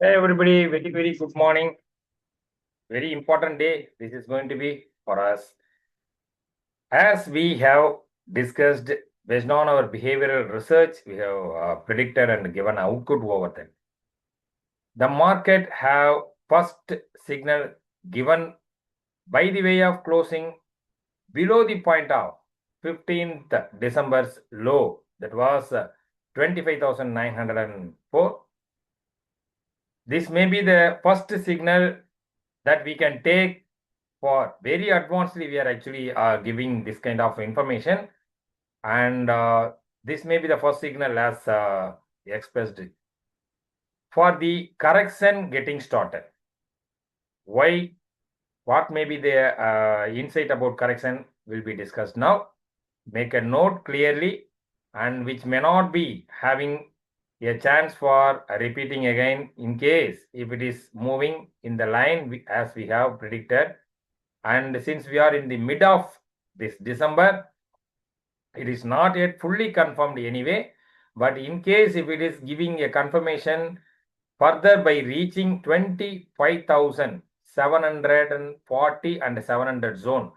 Hey everybody, very good morning. Very important day. This is going to be for us. As we have discussed, based on our behavioral research, we have predicted and given output over them. The market have first signal given by the way of closing below the point of 15th December's low, that was 25,904. This may be the first signal that we can take for very advancedly. We are actually giving this kind of information, and this may be the first signal as expressed for the correction getting started. Why? What may be the insight about correction will be discussed now. Make a note clearly, and which may not be having a chance for repeating again in case if it is moving in the line as we have predicted. And since we are in the mid of this December, it is not yet fully confirmed anyway. But in case if it is giving a confirmation further by reaching 25,740 and 700 zone.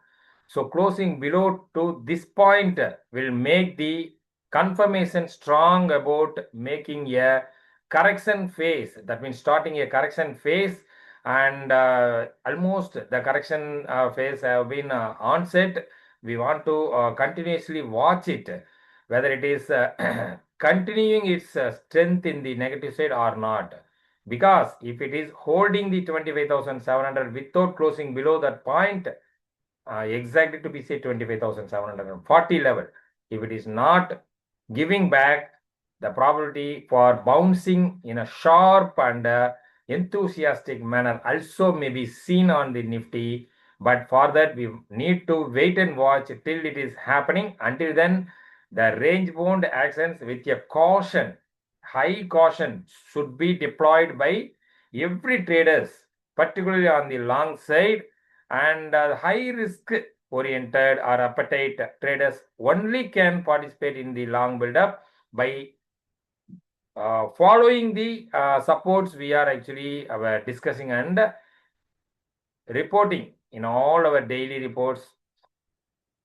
So closing below to this point will make the confirmation strong about making a correction phase. That means starting a correction phase, and almost the correction phase have been onset. We want to continuously watch it, whether it is continuing its strength in the negative side or not. Because if it is holding the 25,700 without closing below that point, exactly to be say 25,740 level, if it is not giving back, the probability for bouncing in a sharp and enthusiastic manner also may be seen on the Nifty. But for that, we need to wait and watch till it is happening. Until then, the range bound actions with a caution, high caution, should be deployed by every traders, particularly on the long side, and high risk oriented or appetite traders only can participate in the long build up by following the supports we are actually discussing and reporting in all our daily reports.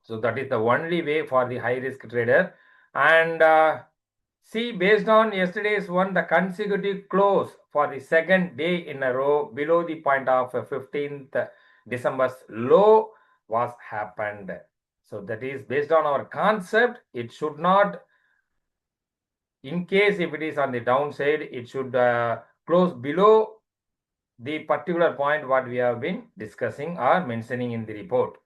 So that is the only way for the high risk trader. And see, based on yesterday's one, the consecutive close for the second day in a row below the point of 15th December's low was happened. So that is based on our concept. It should not, in case if it is on the downside, it should close below the particular point what we have been discussing or mentioning in the report.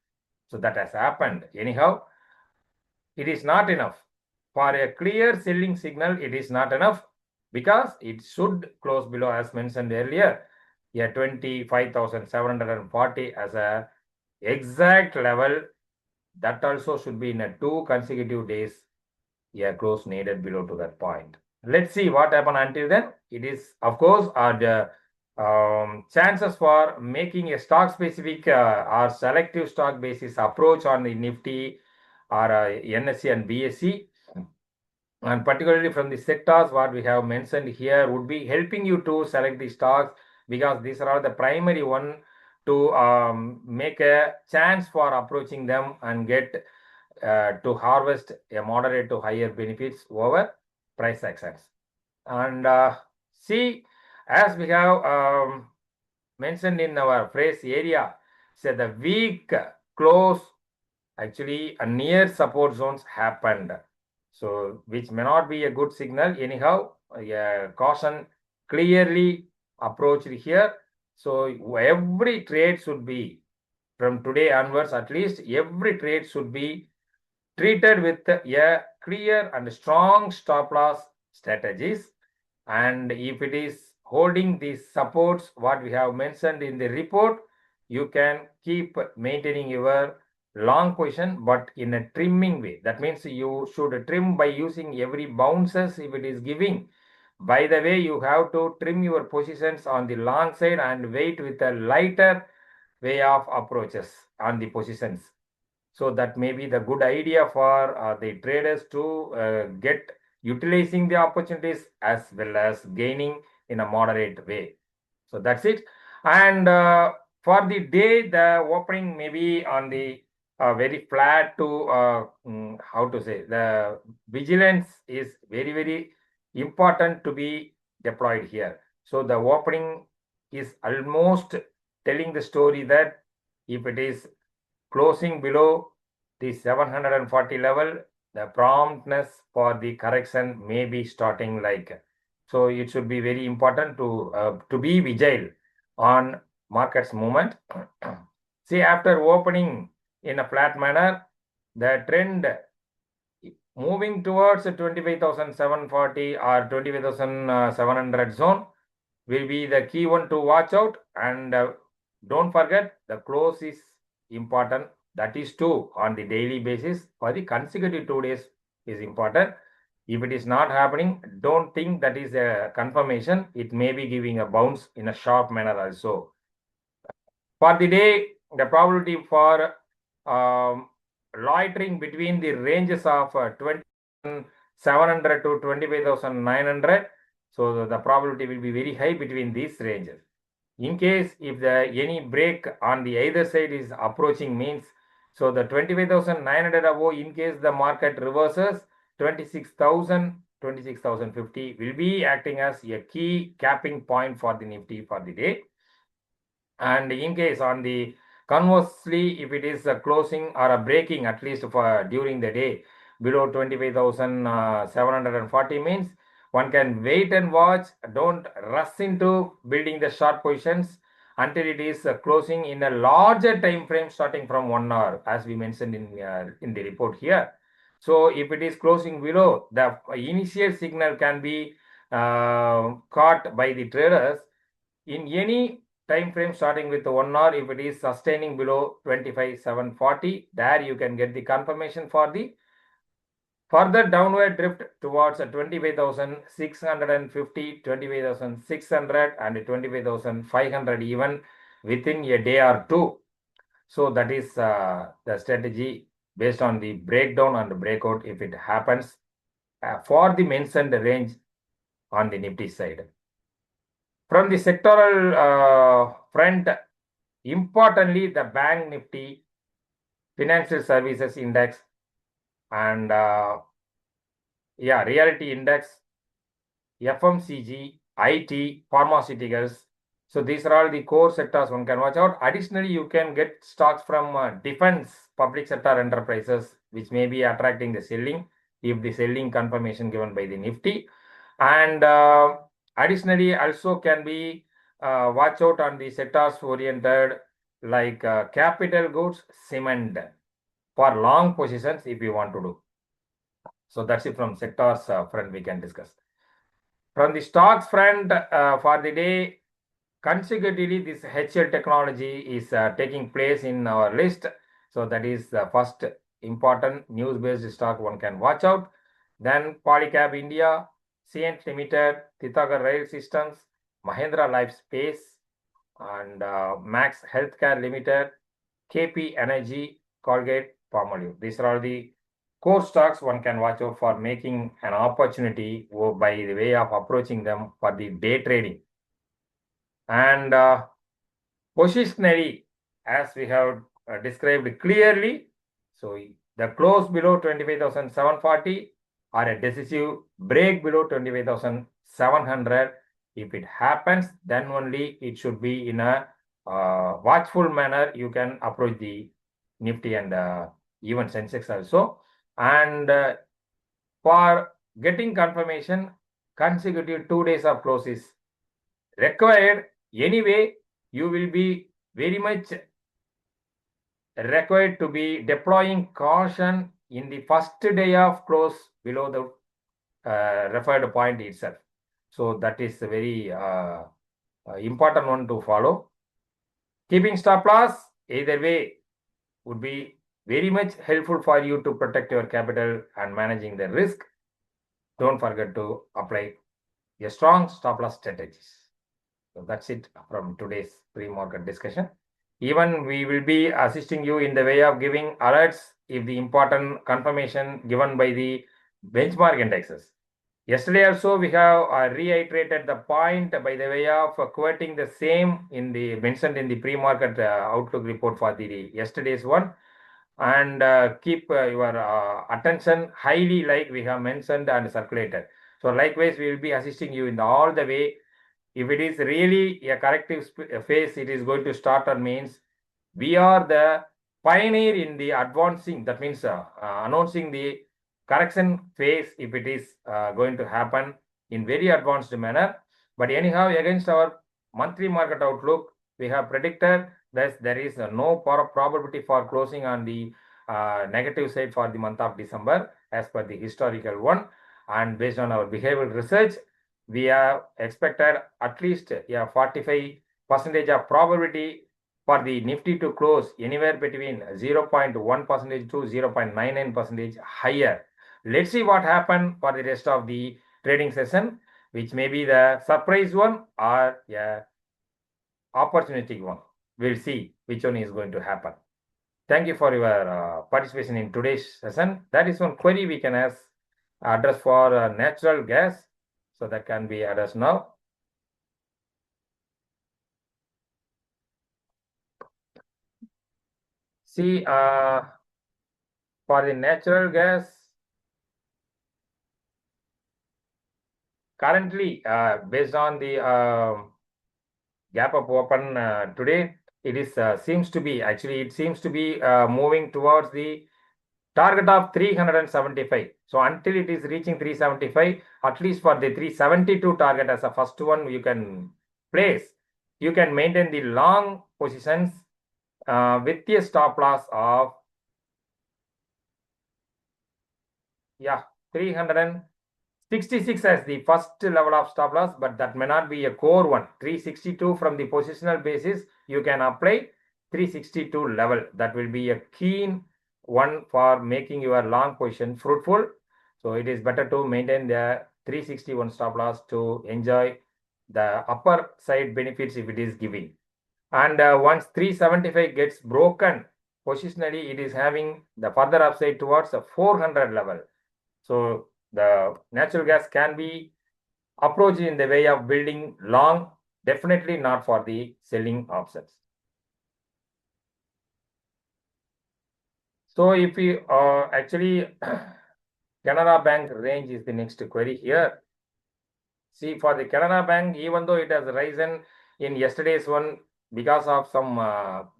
So that has happened. Anyhow, it is not enough. For a clear selling signal, it is not enough because it should close below, as mentioned earlier, a 25,740 as a exact level. That also should be in a 2 consecutive days, a close needed below to that point. Let's see what happen until then. It is, of course, the chances for making a stock specific or selective stock basis approach on the Nifty or NSE and BSE, and particularly from the sectors what we have mentioned here, would be helping you to select the stocks, because these are all the primary one to make a chance for approaching them and get to harvest a moderate to higher benefits over price actions. And see, as we have mentioned in our phrase area, say the weak close, actually a near support zones happened. So which may not be a good signal. Anyhow, caution clearly approached here. So every trade should be, from today onwards at least, every trade should be treated with a clear and strong stop loss strategies. And if it is holding these supports what we have mentioned in the report, you can keep maintaining your long position, but in a trimming way. That means you should trim by using every bounces if it is giving. By the way, you have to trim your positions on the long side and wait with a lighter way of approaches on the positions. So that may be the good idea for the traders to get utilizing the opportunities as well as gaining in a moderate way. So that's it. And for the day, the opening may be on the very flat to how to say, the vigilance is very, very important to be deployed here. So the opening is almost telling the story that if it is closing below the 740 level, the promptness for the correction may be starting like. So it should be very important to be vigil on market's movement. See, after opening in a flat manner, the trend moving towards 25,740 or 25,700 zone will be the key one to watch out. And don't forget, the close is important. That is too on the daily basis. For the consecutive 2 days is important. If it is not happening, don't think that is a confirmation. It may be giving a bounce in a sharp manner also. For the day, the probability for loitering between the ranges of 20,700 to 25,900. So the probability will be very high between these ranges. In case if any break on the either side is approaching means, so the 25,900 above, in case the market reverses, 26,000, 26,050 will be acting as a key capping point for the Nifty for the day. And in case on the conversely, if it is a closing or a breaking at least for during the day below 25,740 means one can wait and watch. Don't rush into building the short positions until it is closing in a larger time frame starting from 1 hour, as we mentioned in the report here. So if it is closing below, the initial signal can be caught by the traders in any time frame starting with 1 hour. If it is sustaining below 25,740, there you can get the confirmation for the further downward drift towards 25,650, 25,600 and 25,500 even within a day or two. So that is the strategy based on the breakdown and breakout if it happens for the mentioned range on the Nifty side. From the sectoral front, importantly, the Bank Nifty, Financial Services Index, and Realty Index, FMCG, IT, pharmaceuticals. So these are all the core sectors one can watch out. Additionally, you can get stocks from defense, public sector enterprises, which may be attracting the selling if the selling confirmation given by the Nifty. And additionally, also can be watch out on the sectors oriented like capital goods, cement for long positions if you want to do. So that's it from sectors front we can discuss. From the stocks front for the day, consecutively this HL technology is taking place in our list. So that is the first important news-based stock one can watch out. Then Polycab India, Cient Limited, Titagar Rail Systems, Mahindra Life Space, and Max Healthcare Limited, KP Energy, Colgate, Palmolive. These are all the core stocks one can watch out for making an opportunity by the way of approaching them for the day trading. And positionally, as we have described clearly, so the close below 25,740 or a decisive break below 25,700. If it happens, then only it should be in a watchful manner. You can approach the Nifty and even Sensex also. And for getting confirmation, consecutive 2 days of close is required. Anyway, you will be very much required to be deploying caution in the first day of close below the referred point itself. So that is a very important one to follow. Keeping stop loss either way would be very much helpful for you to protect your capital and managing the risk. Don't forget to apply a strong stop loss strategies. So that's it from today's pre-market discussion. Even we will be assisting you in the way of giving alerts if the important confirmation given by the benchmark indexes. Yesterday also we have reiterated the point by the way of quoting the same in the mentioned in the pre-market outlook report for the yesterday's one, and keep your attention highly like we have mentioned and circulated. So likewise we will be assisting you in all the way. If it is really a corrective phase, it is going to start on means we are the pioneer in the advancing. That means announcing the correction phase if it is going to happen in very advanced manner. But anyhow, against our monthly market outlook, we have predicted that there is no probability for closing on the negative side for the month of December as per the historical one. And based on our behavioral research, we have expected at least a 45% of probability for the Nifty to close anywhere between 0.1% to 0.99% higher. Let's see what happened for the rest of the trading session, which may be the surprise one or a opportunity one. We'll see which one is going to happen. Thank you for your participation in today's session. That is one query we can address for natural gas. So that can be addressed now. See, for the natural gas, currently, based on the gap up open today, it is seems to be moving towards the target of 375. So until it is reaching 375, at least for the 372 target as a first one you can place, you can maintain the long positions with a stop loss of 366 as the first level of stop loss, but that may not be a core one. 362 from the positional basis, you can apply 362 level. That will be a keen one for making your long position fruitful. So it is better to maintain the 361 stop loss to enjoy the upper side benefits if it is giving. And once 375 gets broken, positionally it is having the further upside towards the 400 level. So the natural gas can be approached in the way of building long, definitely not for the selling options. So if we actually Canara Bank range is the next query here. See, for the Canara Bank, even though it has risen in yesterday's one because of some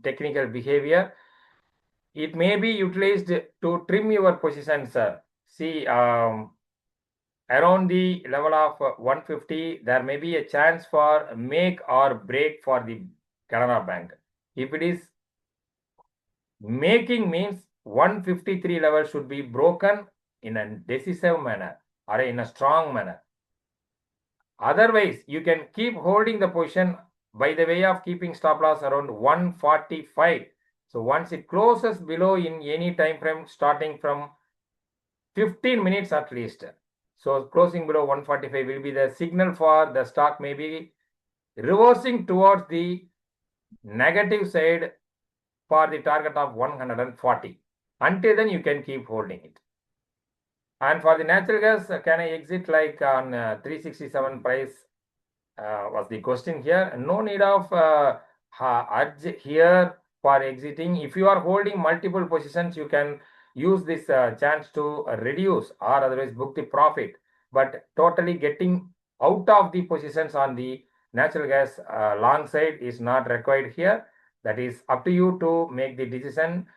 technical behavior, it may be utilized to trim your position, sir. See, around the level of 150, there may be a chance for make or break for the Canara Bank. If it is making means 153 level should be broken in a decisive manner or in a strong manner. Otherwise, you can keep holding the position by the way of keeping stop loss around 145. So once it closes below in any time frame starting from 15 minutes at least. So closing below 145 will be the signal for the stock maybe reversing towards the negative side for the target of 140. Until then, you can keep holding it. And for the natural gas, can I exit like on 367 price was the question here. No need of urge here for exiting. If you are holding multiple positions, you can use this chance to reduce or otherwise book the profit. But totally getting out of the positions on the natural gas long side is not required here. That is up to you to make the decision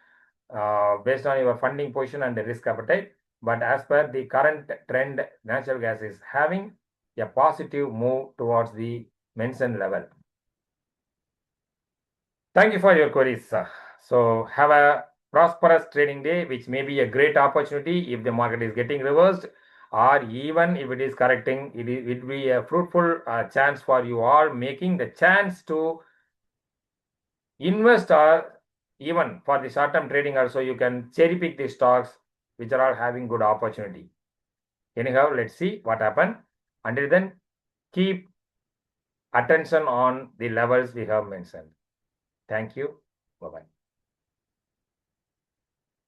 based on your funding position and the risk appetite. But as per the current trend, natural gas is having a positive move towards the mentioned level. Thank you for your queries. So have a prosperous trading day, which may be a great opportunity if the market is getting reversed, or even if it is correcting, it will be a fruitful chance for you all, making the chance to invest, or even for the short-term trading also you can cherry pick the stocks which are all having good opportunity. Anyhow, let's see what happens. Until then, keep attention on the levels we have mentioned. Thank you. Bye-bye.